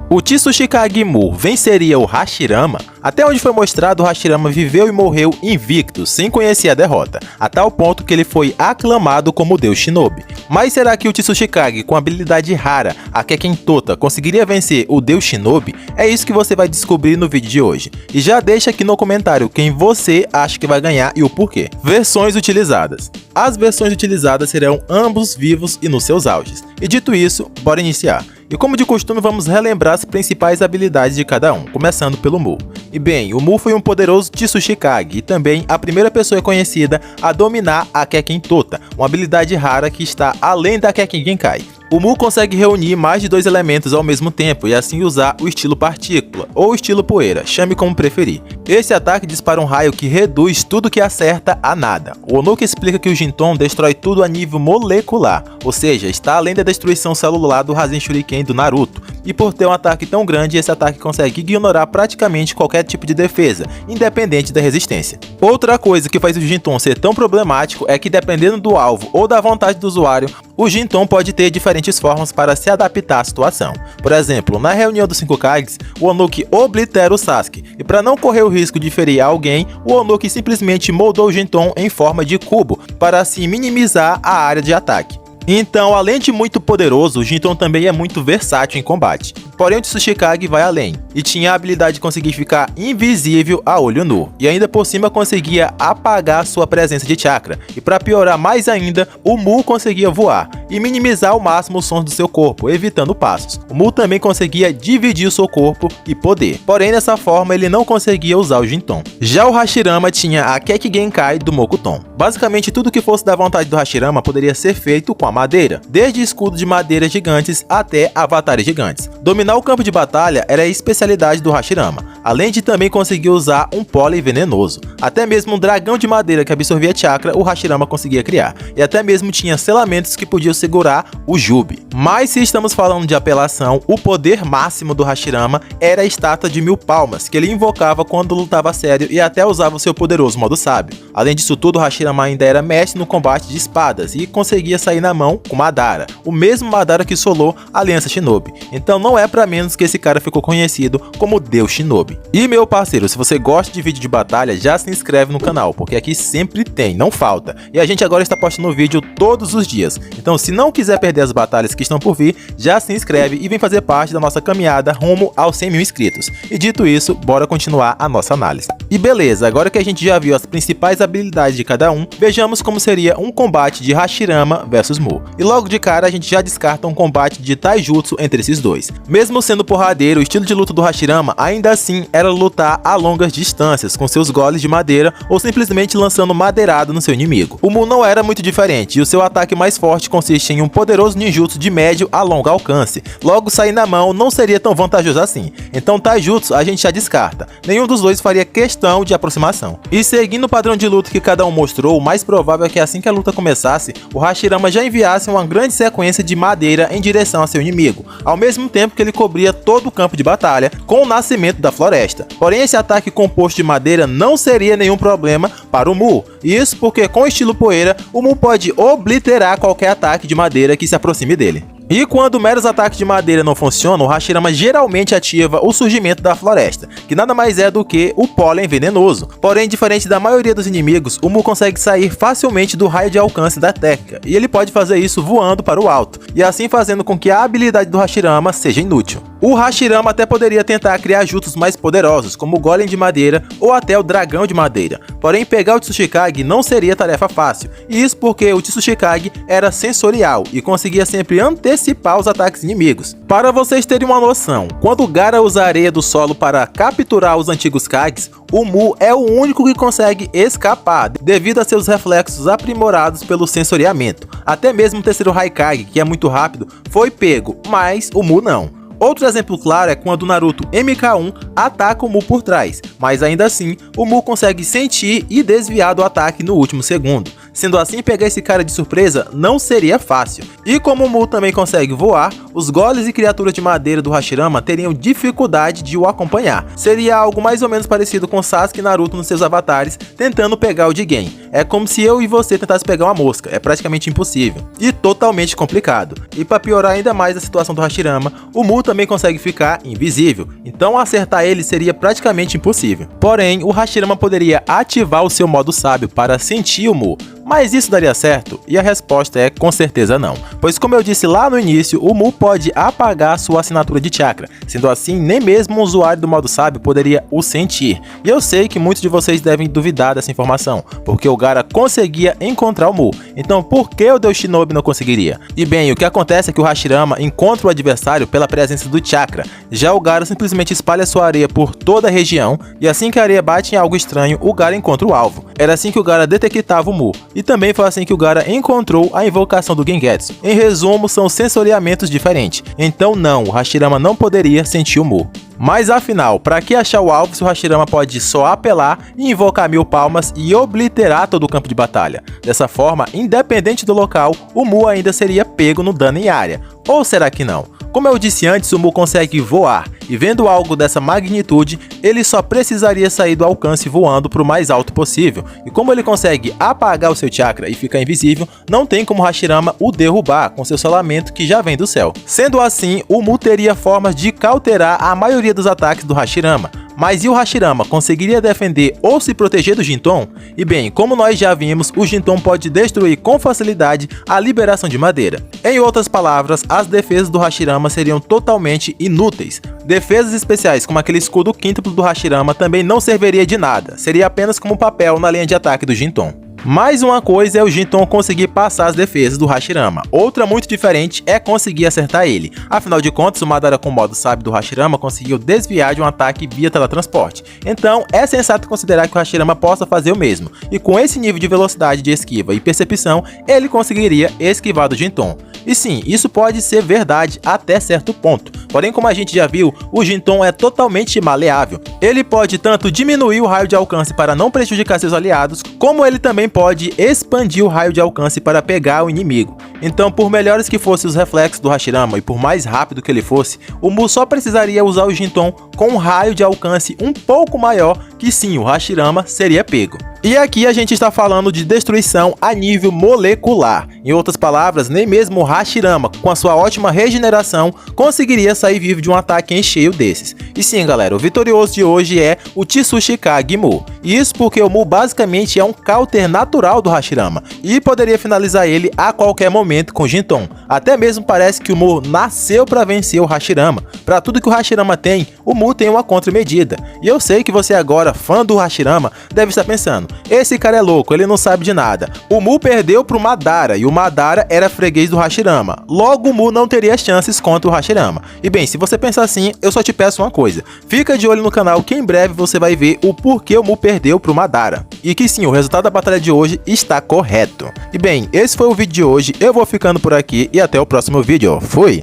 O Tsuchikage Mu venceria o Hashirama? Até onde foi mostrado, o Hashirama viveu e morreu invicto, sem conhecer a derrota, a tal ponto que ele foi aclamado como Deus Shinobi. Mas será que o Tsuchikage, com habilidade rara, a Kekken Tota, conseguiria vencer o Deus Shinobi? É isso que você vai descobrir no vídeo de hoje. E já deixa aqui no comentário quem você acha que vai ganhar e o porquê. Versões utilizadas. As versões utilizadas serão ambos vivos e nos seus auges. E dito isso, bora iniciar. E como de costume, vamos relembrar as principais habilidades de cada um, começando pelo Mu. E bem, o Mu foi um poderoso Tsuchikage e também a primeira pessoa conhecida a dominar a Kekken Tota, uma habilidade rara que está além da Kekken Genkai. O Mu consegue reunir mais de 2 elementos ao mesmo tempo e assim usar o estilo partícula ou estilo poeira, chame como preferir. Esse ataque dispara um raio que reduz tudo que acerta a nada. O Onuki explica que o Jinton destrói tudo a nível molecular, ou seja, está além da destruição celular do Rasen Shuriken do Naruto. E por ter um ataque tão grande, esse ataque consegue ignorar praticamente qualquer tipo de defesa, independente da resistência. Outra coisa que faz o Jinton ser tão problemático é que, dependendo do alvo ou da vontade do usuário, o Jinton pode ter diferentes formas para se adaptar à situação. Por exemplo, na reunião dos 5 Kages, o Onuki oblitera o Sasuke, e para não correr o risco de ferir alguém, o Onuki simplesmente moldou o Jinton em forma de cubo, para assim minimizar a área de ataque. Então, além de muito poderoso, o Jinton também é muito versátil em combate. Porém, o Tsuchikage vai além, e tinha a habilidade de conseguir ficar invisível a olho nu, e ainda por cima conseguia apagar sua presença de chakra, e para piorar mais ainda, o Mu conseguia voar, e minimizar ao máximo os sons do seu corpo, evitando passos. O Mu também conseguia dividir o seu corpo e poder, porém dessa forma ele não conseguia usar o Jinton. Já o Hashirama tinha a Kekken Genkai do Mokuton. Basicamente tudo que fosse da vontade do Hashirama poderia ser feito com a madeira, desde escudo de madeira gigantes até avatares gigantes. Dominar o campo de batalha era a especialidade do Hashirama, além de também conseguir usar um pólen venenoso. Até mesmo um dragão de madeira que absorvia chakra o Hashirama conseguia criar, e até mesmo tinha selamentos que podiam segurar o Jubi. Mas se estamos falando de apelação, o poder máximo do Hashirama era a estátua de 1000 palmas, que ele invocava quando lutava a sério e até usava o seu poderoso modo sábio. Além disso tudo, o Hashirama ainda era mestre no combate de espadas e conseguia sair na mão com Madara, o mesmo Madara que solou a Aliança Shinobi. Então não é pra menos que esse cara ficou conhecido como Deus Shinobi. E meu parceiro, se você gosta de vídeo de batalha, já se inscreve no canal, porque aqui sempre tem, não falta. E a gente agora está postando vídeo todos os dias. Então se não quiser perder as batalhas que estão por vir, já se inscreve e vem fazer parte da nossa caminhada rumo aos 100 mil inscritos. E dito isso, bora continuar a nossa análise. E beleza, agora que a gente já viu as principais habilidades de cada um, vejamos como seria um combate de Hashirama versus Mu. E logo de cara a gente já descarta um combate de Taijutsu entre esses dois. Mesmo sendo porradeiro, o estilo de luta do Hashirama ainda assim era lutar a longas distâncias, com seus goles de madeira ou simplesmente lançando madeirado no seu inimigo. O Mu não era muito diferente, e o seu ataque mais forte consiste em um poderoso ninjutsu de médio a longo alcance. Logo, sair na mão não seria tão vantajoso assim. Então Taijutsu a gente já descarta. Nenhum dos dois faria questão de aproximação. E seguindo o padrão de luta que cada um mostrou, o mais provável é que assim que a luta começasse, o Hashirama já enviasse uma grande sequência de madeira em direção a seu inimigo, ao mesmo tempo que ele cobria todo o campo de batalha com o nascimento da floresta. Porém, esse ataque composto de madeira não seria nenhum problema para o Mu. Isso porque com o estilo poeira, o Mu pode obliterar qualquer ataque de madeira que se aproxime dele. E quando meros ataques de madeira não funcionam, o Hashirama geralmente ativa o surgimento da floresta, que nada mais é do que o pólen venenoso. Porém, diferente da maioria dos inimigos, o Mu consegue sair facilmente do raio de alcance da técnica, e ele pode fazer isso voando para o alto, e assim fazendo com que a habilidade do Hashirama seja inútil. O Hashirama até poderia tentar criar jutsus mais poderosos, como o Golem de madeira ou até o Dragão de madeira. Porém, pegar o Tsuchikage não seria tarefa fácil, e isso porque o Tsuchikage era sensorial e conseguia sempre antecipar os ataques inimigos. Para vocês terem uma noção, quando Gaara usa a areia do solo para capturar os antigos Kages, o Mu é o único que consegue escapar, devido a seus reflexos aprimorados pelo sensoriamento. Até mesmo o terceiro Raikage, que é muito rápido, foi pego, mas o Mu não. Outro exemplo claro é quando o Naruto MK1 ataca o Mu por trás, mas ainda assim, o Mu consegue sentir e desviar do ataque no último segundo. Sendo assim, pegar esse cara de surpresa não seria fácil. E como o Mu também consegue voar, os golems e criaturas de madeira do Hashirama teriam dificuldade de o acompanhar. Seria algo mais ou menos parecido com Sasuke e Naruto nos seus avatares, tentando pegar o Jigen. É como se eu e você tentassem pegar uma mosca, é praticamente impossível. E totalmente complicado. E para piorar ainda mais a situação do Hashirama, o Mu também consegue ficar invisível, então acertar ele seria praticamente impossível. Porém, o Hashirama poderia ativar o seu modo sábio para sentir o Mu, mas isso daria certo? E a resposta é com certeza não, pois como eu disse lá no início, o Mu pode apagar sua assinatura de chakra, sendo assim nem mesmo um usuário do modo sábio poderia o sentir. E eu sei que muitos de vocês devem duvidar dessa informação, porque o Gaara conseguia encontrar o Mu, então por que o Deus Shinobi não conseguiria? E bem, o que acontece é que o Hashirama encontra o adversário pela presença do chakra, já o Gaara simplesmente espalha sua areia por toda a região, e assim que a areia bate em algo estranho, o Gaara encontra o alvo. Era assim que o Gaara detectava o Mu, e também foi assim que o Gaara encontrou a invocação do Gengetsu. Em resumo, são sensoriamentos diferentes, então não, o Hashirama não poderia sentir o Mu. Mas afinal, para que achar o alvo se o Hashirama pode só apelar e invocar 1000 palmas e obliterar todo o campo de batalha? Dessa forma, independente do local, o Mu ainda seria pego no dano em área. Ou será que não? Como eu disse antes, o Mu consegue voar, e vendo algo dessa magnitude, ele só precisaria sair do alcance voando para o mais alto possível, e como ele consegue apagar o seu chakra e ficar invisível, não tem como Hashirama o derrubar com seu selamento que já vem do céu. Sendo assim, o Mu teria formas de cauterar a maioria dos ataques do Hashirama. Mas e o Hashirama conseguiria defender ou se proteger do Jinton? E bem, como nós já vimos, o Jinton pode destruir com facilidade a liberação de madeira. Em outras palavras, as defesas do Hashirama seriam totalmente inúteis. Defesas especiais como aquele escudo quíntuplo do Hashirama também não serviria de nada, seria apenas como papel na linha de ataque do Jinton. Mais uma coisa é o Jinton conseguir passar as defesas do Hashirama, outra muito diferente é conseguir acertar ele. Afinal de contas, o Madara com o modo sábio do Hashirama conseguiu desviar de um ataque via teletransporte. Então é sensato considerar que o Hashirama possa fazer o mesmo, e com esse nível de velocidade de esquiva e percepção, ele conseguiria esquivar do Jinton. E sim, isso pode ser verdade até certo ponto, porém como a gente já viu, o Jinton é totalmente maleável. Ele pode tanto diminuir o raio de alcance para não prejudicar seus aliados, como ele também pode expandir o raio de alcance para pegar o inimigo. Então, por melhores que fossem os reflexos do Hashirama e por mais rápido que ele fosse, o Mu só precisaria usar o Jinton com um raio de alcance um pouco maior que sim, o Hashirama seria pego. E aqui a gente está falando de destruição a nível molecular. Em outras palavras, nem mesmo o Hashirama, com a sua ótima regeneração, conseguiria sair vivo de um ataque em cheio desses. E sim, galera, o vitorioso de hoje é o Tsuchikage Mu. Isso porque o Mu basicamente é um counter natural do Hashirama, e poderia finalizar ele a qualquer momento com Jinton. Até mesmo parece que o Mu nasceu para vencer o Hashirama. Para tudo que o Hashirama tem, o Mu tem uma contramedida. E eu sei que você agora, fã do Hashirama, deve estar pensando: esse cara é louco, ele não sabe de nada. O Mu perdeu pro Madara, e o Madara era freguês do Hashirama. Logo, o Mu não teria chances contra o Hashirama. E bem, se você pensar assim, eu só te peço uma coisa: fica de olho no canal que em breve você vai ver o porquê o Mu perdeu pro Madara. E que sim, o resultado da batalha de hoje está correto. E bem, esse foi o vídeo de hoje, eu vou ficando por aqui e até o próximo vídeo. Fui!